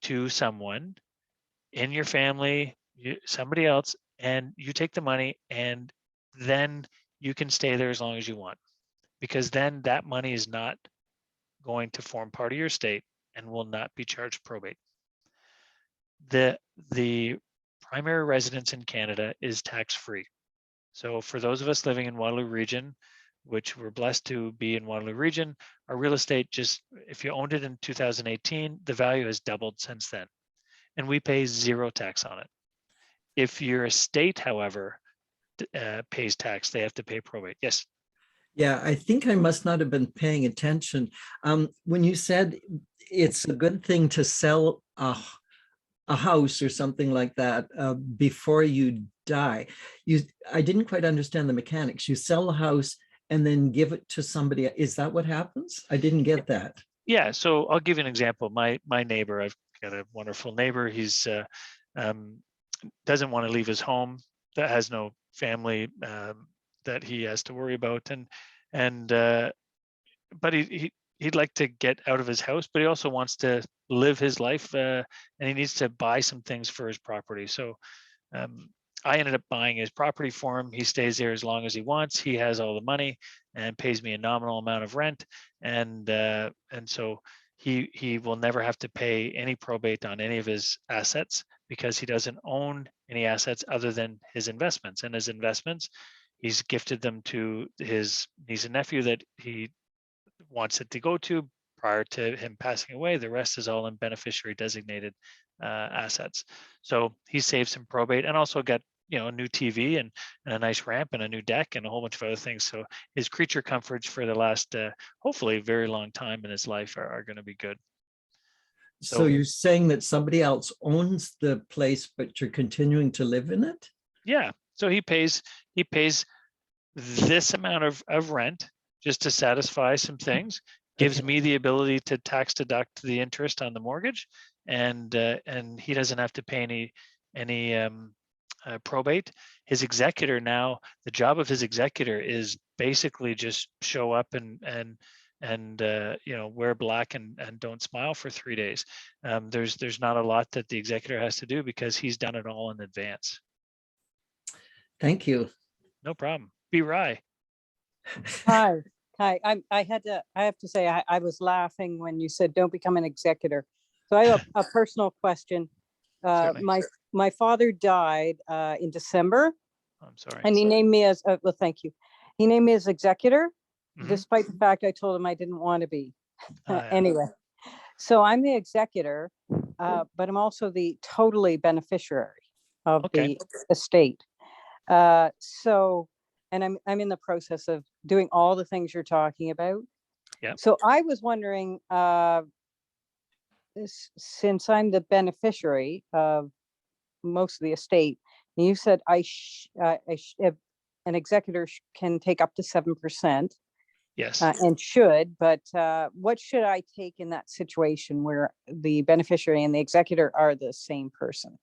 to someone in your family, somebody else, and you take the money and then you can stay there as long as you want. Because then that money is not going to form part of your estate and will not be charged probate. The primary residence in Canada is tax-free. So for those of us living in Waterloo Region, which we're blessed to be in Waterloo Region, our real estate just, if you owned it in 2018, the value has doubled since then. And we pay 0 tax on it. If your estate, however, pays tax, they have to pay probate. Yes. Yeah, I think I must not have been paying attention. When you said it's a good thing to sell a house or something like that before you die, I didn't quite understand the mechanics. You sell the house and then give it to somebody. Is that what happens? I didn't get that. Yeah, so I'll give you an example. My neighbor, I've got a wonderful neighbor. He's doesn't want to leave his home, that has no family that he has to worry about, but he'd like to get out of his house, but he also wants to live his life, and he needs to buy some things for his property. So I ended up buying his property for him. He stays there as long as he wants. He has all the money and pays me a nominal amount of rent, and so he will never have to pay any probate on any of his assets because he doesn't own any assets other than his investments. And his investments, he's gifted them to his niece and nephew that he wants it to go to prior to him passing away. The rest is all in beneficiary designated assets. So he saved some probate and also got, a new TV and a nice ramp and a new deck and a whole bunch of other things. So his creature comforts for the last, hopefully, very long time in his life are going to be good. So you're saying that somebody else owns the place, but you're continuing to live in it? Yeah. So he pays this amount of rent just to satisfy some things, gives Okay. me the ability to tax deduct the interest on the mortgage, and he doesn't have to pay any probate. His executor now, the job of his executor is basically just show up and wear black and don't smile for 3 days. There's not a lot that the executor has to do because he's done it all in advance. Thank you. No problem. Be Rye. Hi. I have to say, I was laughing when you said, don't become an executor. So I have a personal question. Certainly. My father died in December, I'm sorry. and he named me as, well, thank you. He named me as executor, Mhm. despite the fact I told him I didn't want to be. Yeah. Anyway, so I'm the executor, but I'm also the totally beneficiary of Okay. the estate. And I'm in the process of doing all the things you're talking about. Yeah. So I was wondering, since I'm the beneficiary of most of the estate, and you said an executor can take up to 7%, Yes. and should, but what should I take in that situation where the beneficiary and the executor are the same person?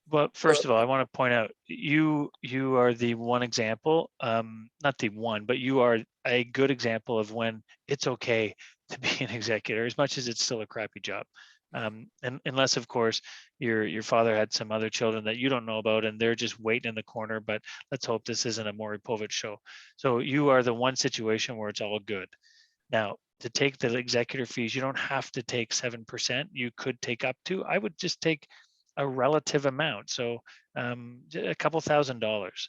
Well, first of all, I want to point out you are the one example, not the one, but you are a good example of when it's okay to be an executor, as much as it's still a crappy job. And unless, of course, your father had some other children that you don't know about and they're just waiting in the corner. But let's hope this isn't a Maury Povich show. So you are the one situation where it's all good. Now, to take the executor fees, you don't have to take 7%. You could take up to. I would just take a relative amount. So a couple $1,000.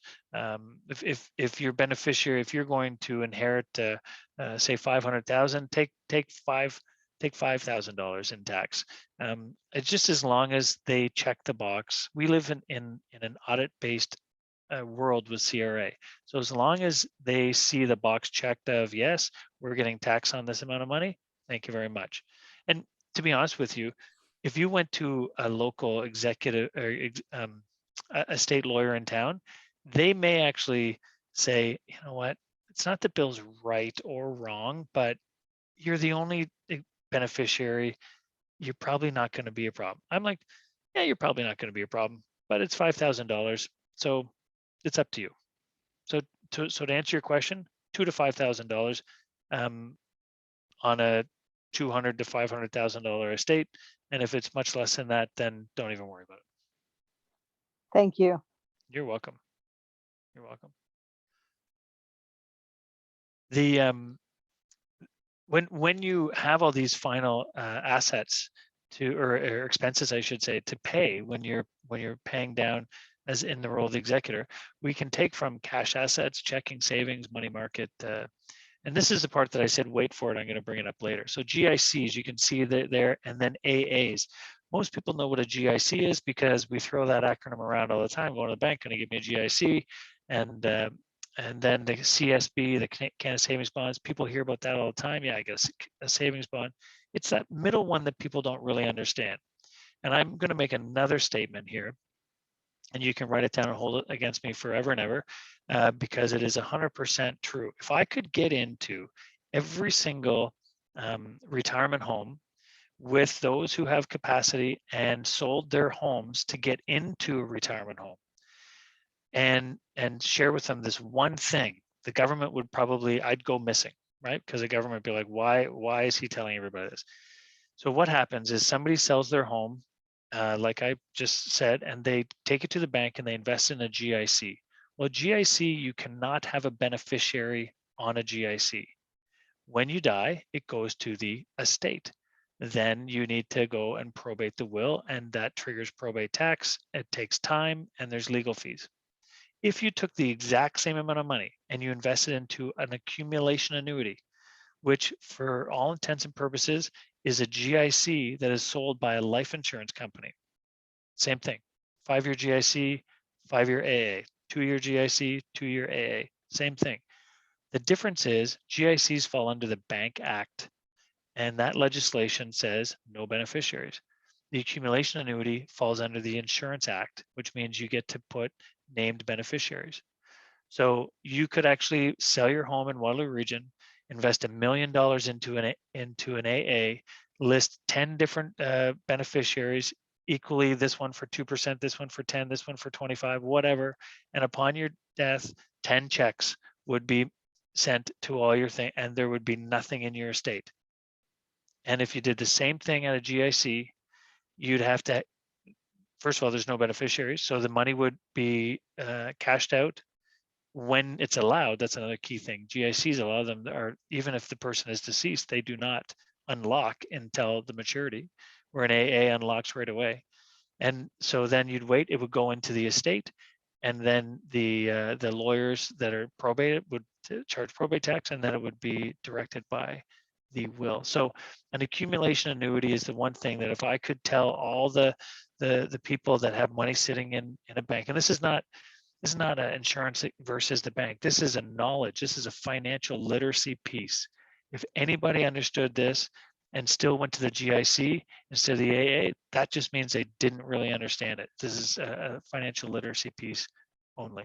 If your beneficiary, if you're going to inherit, say 500,000, take $5,000 in tax. It's just as long as they check the box. We live in an audit-based world with CRA. So as long as they see the box checked of, yes, we're getting taxed on this amount of money, thank you very much. And to be honest with you, if you went to a local executive or a state lawyer in town, they may actually say, you know what, it's not that Bill's right or wrong, but you're the only beneficiary. You're probably not going to be a problem. I'm like, yeah, you're probably not going to be a problem, but it's $5,000. So it's up to you. So to answer your question, $2,000 to $5,000 on a $200,000 to $500,000 estate, and if it's much less than that, then don't even worry about it. Thank you. You're welcome. You're welcome. The when you have all these final assets to or expenses, I should say, to pay when you're paying down as in the role of the executor, we can take from cash assets, checking, savings, money market. And this is the part that I said, wait for it, I'm going to bring it up later. So GICs, you can see that there, and then AAs. Most people know what a GIC is because we throw that acronym around all the time. Going to the bank, going to give me a GIC, and then the CSB, the Canada Savings Bonds. People hear about that all the time. Yeah, I guess a savings bond. It's that middle one that people don't really understand. And I'm going to make another statement here, and you can write it down and hold it against me forever and ever, because it is 100% true. If I could get into every single retirement home with those who have capacity and sold their homes to get into a retirement home and share with them this one thing, the government would probably, I'd go missing, right? Because the government would be like, why is he telling everybody this? So what happens is somebody sells their home, like I just said, and they take it to the bank and they invest in a GIC. Well, GIC, you cannot have a beneficiary on a GIC. When you die, it goes to the estate. Then you need to go and probate the will, and that triggers probate tax. It takes time, and there's legal fees. If you took the exact same amount of money and you invested into an accumulation annuity, which for all intents and purposes is a GIC that is sold by a life insurance company. Same thing, 5-year GIC, 5-year AA, 2-year GIC, 2-year AA, same thing. The difference is GICs fall under the Bank Act, and that legislation says no beneficiaries. The accumulation annuity falls under the Insurance Act, which means you get to put named beneficiaries. So you could actually sell your home in Waterloo Region, invest $1 million into an AA, list 10 different beneficiaries, equally, this one for 2%, this one for 10, this one for 25, whatever. And upon your death, 10 checks would be sent to all your thing, and there would be nothing in your estate. And if you did the same thing at a GIC, you'd have to, first of all, there's no beneficiaries, so the money would be cashed out when it's allowed. That's another key thing. GICs, a lot of them are, even if the person is deceased, they do not unlock until the maturity, where an AA unlocks right away. And so then you'd wait, it would go into the estate, and then the lawyers that are probated would charge probate tax, and then it would be directed by the will. So an accumulation annuity is the one thing that if I could tell all the people that have money sitting in a bank, and this is not an insurance versus the bank. This is a knowledge. This is a financial literacy piece. If anybody understood this and still went to the GIC instead of the AA, that just means they didn't really understand it. This is a financial literacy piece only.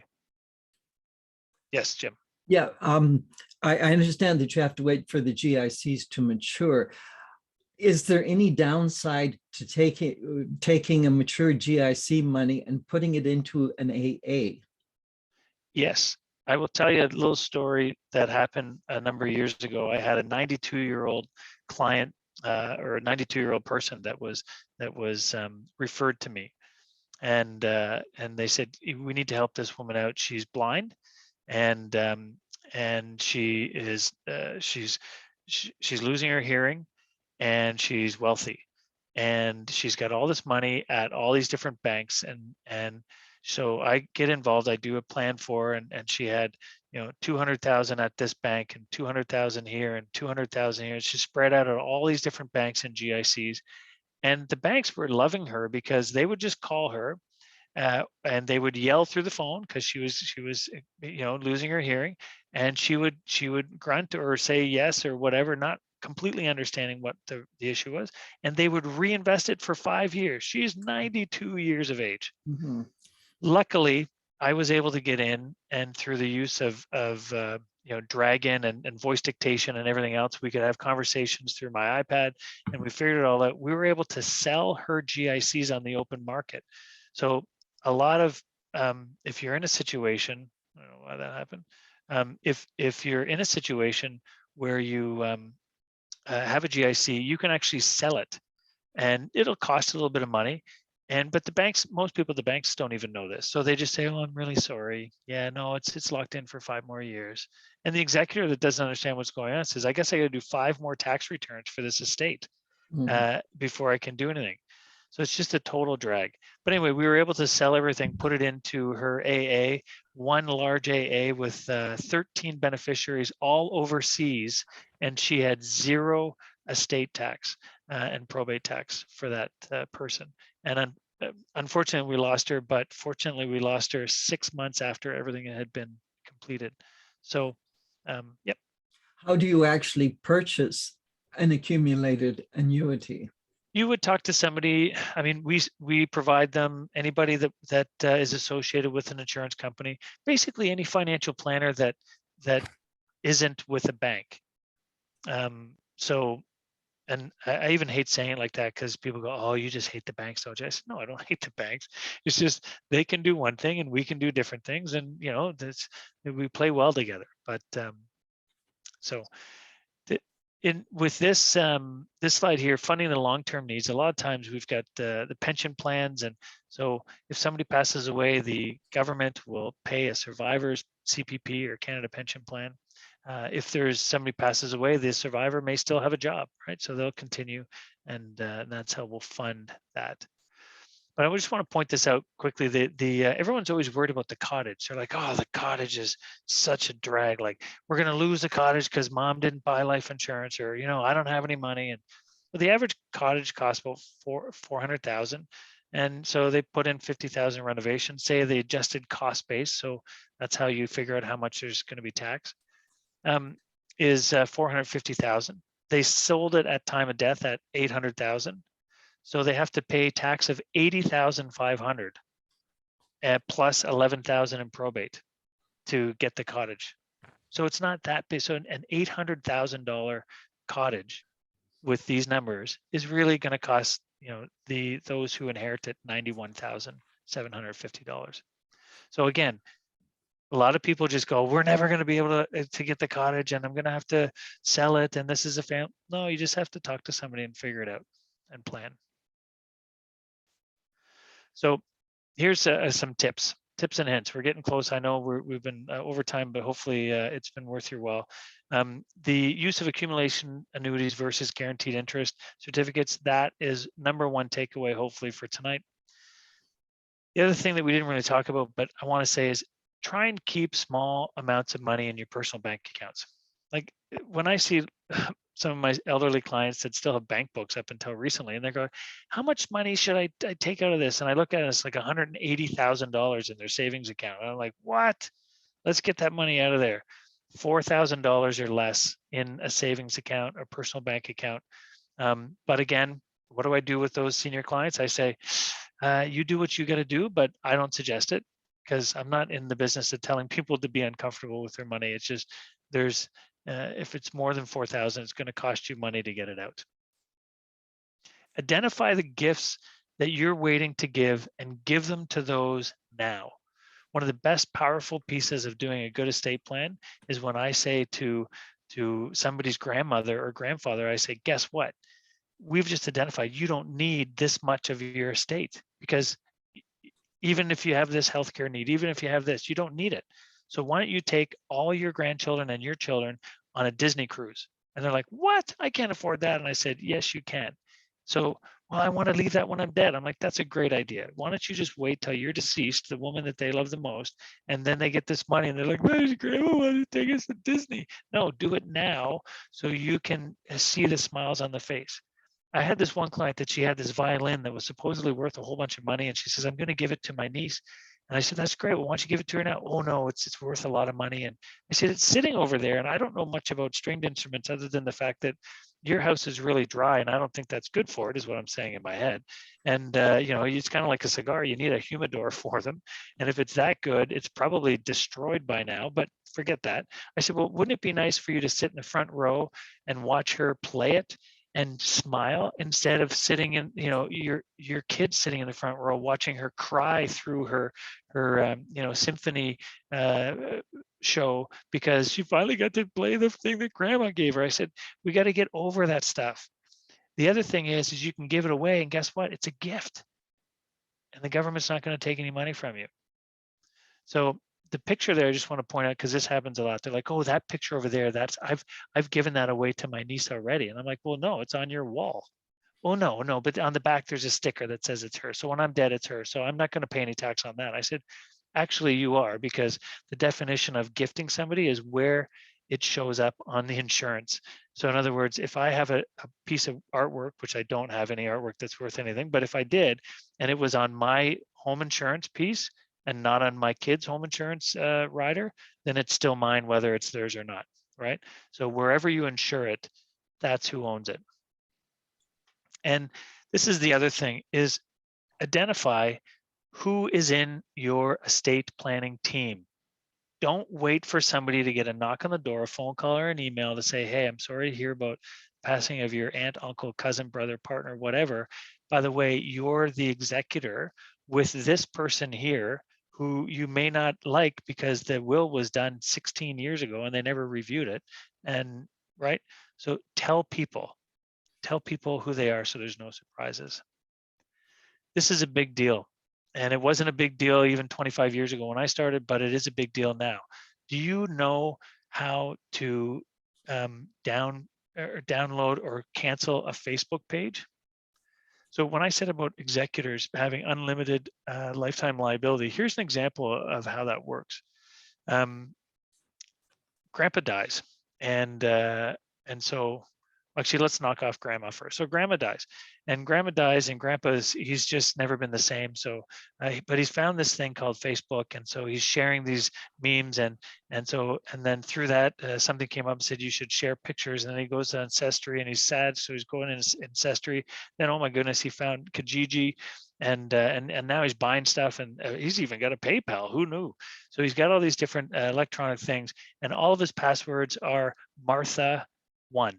Yes, Jim. Yeah, I understand that you have to wait for the GICs to mature. Is there any downside to taking a mature GIC money and putting it into an AA? Yes, I will tell you a little story that happened a number of years ago. I had a 92-year-old client or a 92-year-old person that was referred to me, and they said, we need to help this woman out. She's blind, and she is she's losing her hearing, and she's wealthy, and she's got all this money at all these different banks, and so I get involved. I do a plan for her, and she had, 200,000 at this bank and 200,000 here and 200,000 here. She's spread out at all these different banks and GICs, and the banks were loving her because they would just call her and they would yell through the phone because she was losing her hearing, and she would grunt or say yes or whatever, not completely understanding what the issue was, and they would reinvest it for 5 years. She's 92 years of age. Mm-hmm. Luckily, I was able to get in, and through the use of Dragon and voice dictation and everything else, we could have conversations through my iPad, and we figured it all out. We were able to sell her GICs on the open market. So a lot of, if you're in a situation, I don't know why that happened. If you're in a situation where you have a GIC, you can actually sell it, and it'll cost a little bit of money. But the banks, most people at the banks don't even know this. So they just say, oh, I'm really sorry. Yeah, no, it's locked in for 5 more years. And the executor that doesn't understand what's going on says, I guess I got to do 5 more tax returns for this estate before I can do anything. So it's just a total drag. But anyway, we were able to sell everything, put it into her AA, one large AA with 13 beneficiaries all overseas, and she had 0 estate tax and probate tax for that person. And unfortunately, we lost her, but fortunately, we lost her 6 months after everything had been completed. So, yep. How do you actually purchase an accumulated annuity? You would talk to somebody. I mean, we provide them, anybody that is associated with an insurance company, basically any financial planner that isn't with a bank. And I even hate saying it like that because people go, oh, you just hate the banks, don't you? I said, no, I don't hate the banks. It's just they can do one thing and we can do different things, and we play well together. But with this this slide here, funding the long-term needs, a lot of times we've got the pension plans, and so if somebody passes away, the government will pay a survivor's CPP or Canada Pension Plan. If there's somebody passes away, the survivor may still have a job, right? So they'll continue, and that's how we'll fund that. But I just want to point this out quickly. Everyone's always worried about the cottage. They're like, oh, the cottage is such a drag. Like, we're going to lose the cottage because mom didn't buy life insurance, or, I don't have any money. And well, the average cottage costs about 400,000. And so they put in 50,000 renovation, say the adjusted cost base. So that's how you figure out how much there's going to be tax, is 450,000. They sold it at time of death at 800,000. So they have to pay tax of 80,500 plus 11,000 in probate to get the cottage. So it's not that big. So an $800,000 cottage with these numbers is really going to cost, those who inherit it $91,750. So again, a lot of people just go, we're never going to be able to get the cottage, and I'm going to have to sell it, and this is a family. No, you just have to talk to somebody and figure it out and plan. So here's some tips and hints. We're getting close. I know we've been over time, but hopefully it's been worth your while. The use of accumulation annuities versus guaranteed interest certificates, that is number one takeaway, hopefully, for tonight. The other thing that we didn't really talk about, but I want to say, is try and keep small amounts of money in your personal bank accounts. Like, when I see some of my elderly clients that still have bank books up until recently, and they're going, how much money should I take out of this? And I look at it, it's like $180,000 in their savings account. And I'm like, what? Let's get that money out of there. $4,000 or less in a savings account or personal bank account. But again, what do I do with those senior clients? I say, you do what you got to do, but I don't suggest it, because I'm not in the business of telling people to be uncomfortable with their money. It's just, if it's more than 4,000, it's going to cost you money to get it out. Identify the gifts that you're waiting to give and give them to those now. One of the best powerful pieces of doing a good estate plan is when I say to somebody's grandmother or grandfather, I say, guess what? We've just identified you don't need this much of your estate, because even if you have this healthcare need, even if you have this, you don't need it. So why don't you take all your grandchildren and your children on a Disney cruise? And they're like, what? I can't afford that. And I said, yes, you can. So, well, I want to leave that when I'm dead. I'm like, that's a great idea. Why don't you just wait till you're deceased, the woman that they love the most, and then they get this money and they're like, why does grandma want to take us to Disney? No, do it now so you can see the smiles on the face. I had this one client that she had this violin that was supposedly worth a whole bunch of money, and she says, I'm going to give it to my niece. And I said, that's great. Well, why don't you give it to her now? Oh, no, it's worth a lot of money. And I said, it's sitting over there. And I don't know much about stringed instruments other than the fact that your house is really dry. And I don't think that's good for it, is what I'm saying in my head. And, it's kind of like a cigar. You need a humidor for them. And if it's that good, it's probably destroyed by now, but forget that. I said, well, wouldn't it be nice for you to sit in the front row and watch her play it and smile, instead of sitting in, your kid sitting in the front row watching her cry through her symphony show because she finally got to play the thing that grandma gave her. I said, we got to get over that stuff. The other thing is you can give it away, and guess what? It's a gift, and the government's not going to take any money from you. So the picture there, I just want to point out, because this happens a lot. They're like, oh, that picture over there, I've given that away to my niece already. And I'm like, well, no, it's on your wall. Well, no, but on the back, there's a sticker that says it's her. So when I'm dead, it's her. So I'm not going to pay any tax on that. I said, actually, you are, because the definition of gifting somebody is where it shows up on the insurance. So in other words, if I have a piece of artwork, which I don't have any artwork that's worth anything, but if I did, and it was on my home insurance piece, and not on my kid's home insurance rider, then it's still mine, whether it's theirs or not, right? So wherever you insure it, that's who owns it. And this is the other thing, is identify who is in your estate planning team. Don't wait for somebody to get a knock on the door, a phone call, or an email to say, hey, I'm sorry to hear about passing of your aunt, uncle, cousin, brother, partner, whatever. By the way, you're the executor with this person here who you may not like because the will was done 16 years ago and they never reviewed it. And right, so tell people who they are so there's no surprises. This is a big deal. And it wasn't a big deal even 25 years ago when I started, but it is a big deal now. Do you know how to download or cancel a Facebook page? So when I said about executors having unlimited lifetime liability, here's an example of how that works. Grandpa dies, and so actually let's knock off grandma first. So grandma dies, and he's just never been the same. So but he's found this thing called Facebook, and so he's sharing these memes, and then through that something came up and said you should share pictures, and then he goes to Ancestry and he's sad, so he's going in Ancestry. Then oh my goodness, he found Kijiji, and now he's buying stuff, and he's even got a PayPal. Who knew? So he's got all these different electronic things, and all of his passwords are Martha 1.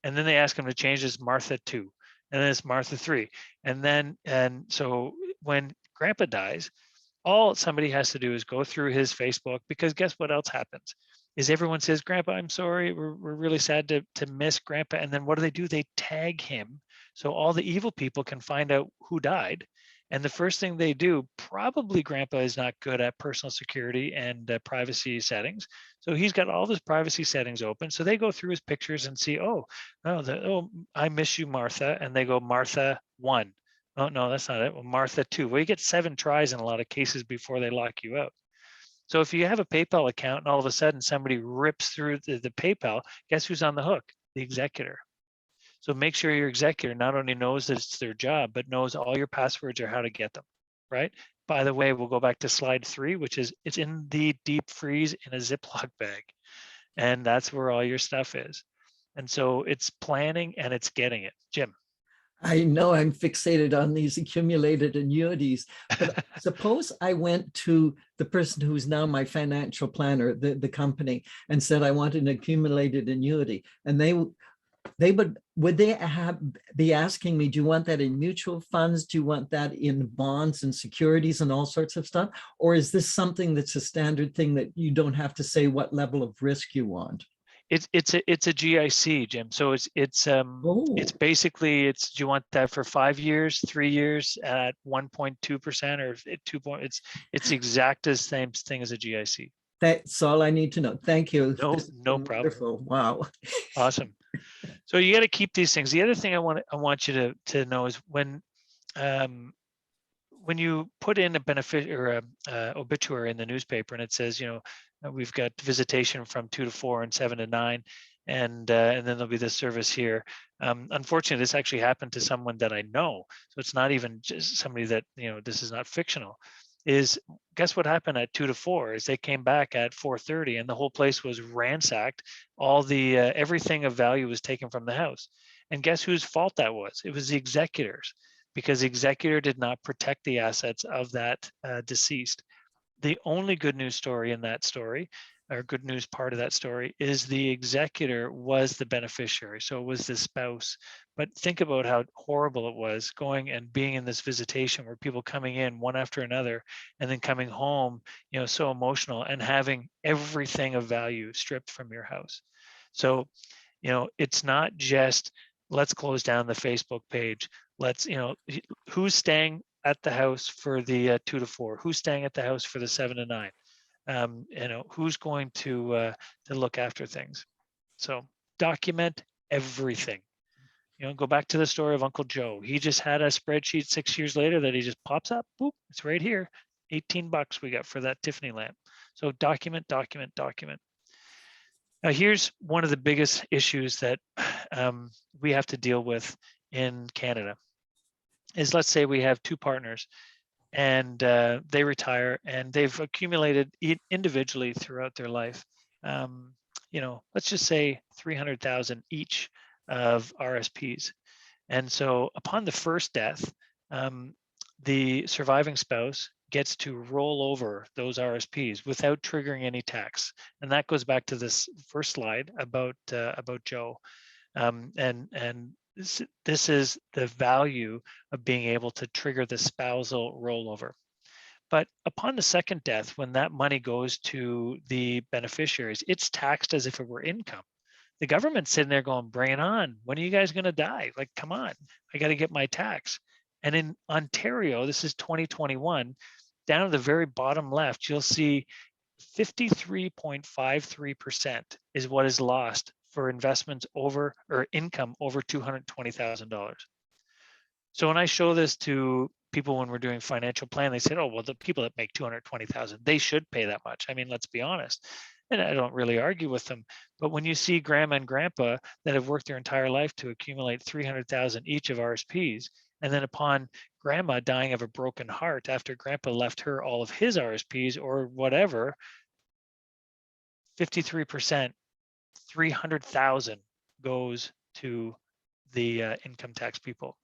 And then they ask him to change this Martha 2, and then it's Martha 3. And so when grandpa dies, all somebody has to do is go through his Facebook, because guess what else happens? Is everyone says, Grandpa, I'm sorry, we're really sad to miss Grandpa. And then what do? They tag him. So all the evil people can find out who died. And the first thing they do, probably Grandpa is not good at personal security and privacy settings. So he's got all his privacy settings open. So they go through his pictures and see, oh, I miss you, Martha. And they go, Martha 1. Oh, no, that's not it. Well, Martha 2. Well, you get 7 tries in a lot of cases before they lock you out. So if you have a PayPal account and all of a sudden somebody rips through the PayPal, guess who's on the hook? The executor. So make sure your executor not only knows that it's their job, but knows all your passwords or how to get them, right? By the way, we'll go back to slide 3, which is it's in the deep freeze in a Ziploc bag. And that's where all your stuff is. And so it's planning and it's getting it. Jim. I know I'm fixated on these accumulated annuities, but suppose I went to the person who's now my financial planner, the company, and said I want an accumulated annuity, and would they be asking me, do you want that in mutual funds? Do you want that in bonds and securities and all sorts of stuff? Or is this something that's a standard thing that you don't have to say what level of risk you want? It's a GIC, Jim. So it's basically do you want that for 5 years, 3 years at 1.2% or 2 point? It's the exact same thing as a GIC. That's all I need to know. Thank you. No problem. Wonderful. Wow. Awesome. So you got to keep these things. The other thing I want you to know is when you put in a benefit or a obituary in the newspaper and it says, we've got visitation from 2 to 4 and 7 to 9, and then there'll be this service here. Unfortunately, this actually happened to someone that I know, so it's not even just somebody that this is not fictional. Is guess what happened at 2 to 4 is they came back at 4:30 and the whole place was ransacked. All the everything of value was taken from the house, and guess whose fault that was? It was the executors, because the executor did not protect the assets of that deceased. The only good news story in that story, or good news part of that story, is the executor was the beneficiary. So it was the spouse. But think about how horrible it was going and being in this visitation where people coming in one after another and then coming home, so emotional and having everything of value stripped from your house. So, it's not just let's close down the Facebook page. Let's, who's staying at the house for the 2 to 4? Who's staying at the house for the 7 to 9? Who's going to look after things? So document everything. Go back to the story of Uncle Joe. He just had a spreadsheet 6 years later that he just pops up. Boop, it's right here. $18 we got for that Tiffany lamp. So document, document, document. Now here's one of the biggest issues that we have to deal with in Canada. Is let's say we have 2 partners and they retire and they've accumulated individually throughout their life, let's just say 300,000 each of RSPs. And so upon the first death, the surviving spouse gets to roll over those RSPs without triggering any tax. And that goes back to this first slide about Joe. This is the value of being able to trigger the spousal rollover. But upon the second death, when that money goes to the beneficiaries, it's taxed as if it were income. The government's sitting there going, bring it on. When are you guys going to die? Like, come on, I got to get my tax. And in Ontario, this is 2021, down at the very bottom left, you'll see 53.53% is what is lost for investments over or income over $220,000. So when I show this to people when we're doing financial plan, they said, oh, well, the people that make 220,000, they should pay that much. I mean, let's be honest. And I don't really argue with them. But when you see grandma and grandpa that have worked their entire life to accumulate 300,000 each of RSPs, and then upon grandma dying of a broken heart after grandpa left her all of his RSPs or whatever, 53%, 300,000 goes to the income tax people.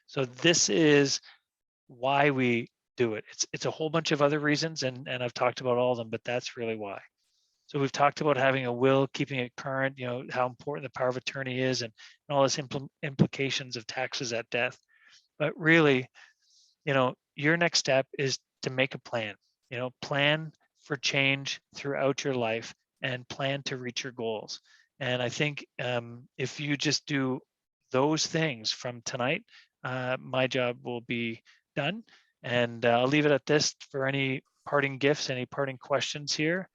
So this is why we do it. It's a whole bunch of other reasons, and I've talked about all of them, but that's really why. So we've talked about having a will, keeping it current, you know, how important the power of attorney is, and all this implications of taxes at death. But really, you know, your next step is to make a plan, you know, plan for change throughout your life and plan to reach your goals. And I think if you just do those things from tonight, my job will be done. And I'll leave it at this for any parting gifts, any parting questions here.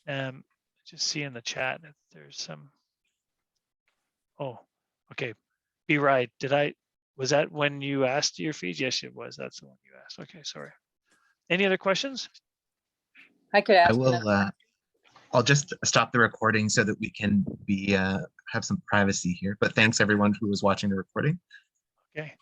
Just see in the chat if there's some. Oh, okay. Be right. Was that when you asked your fees? Yes, it was. That's the one you asked. Okay, sorry. Any other questions? I could I ask. will, I'll just stop the recording so that we can be have some privacy here. But thanks everyone who was watching the recording. Okay.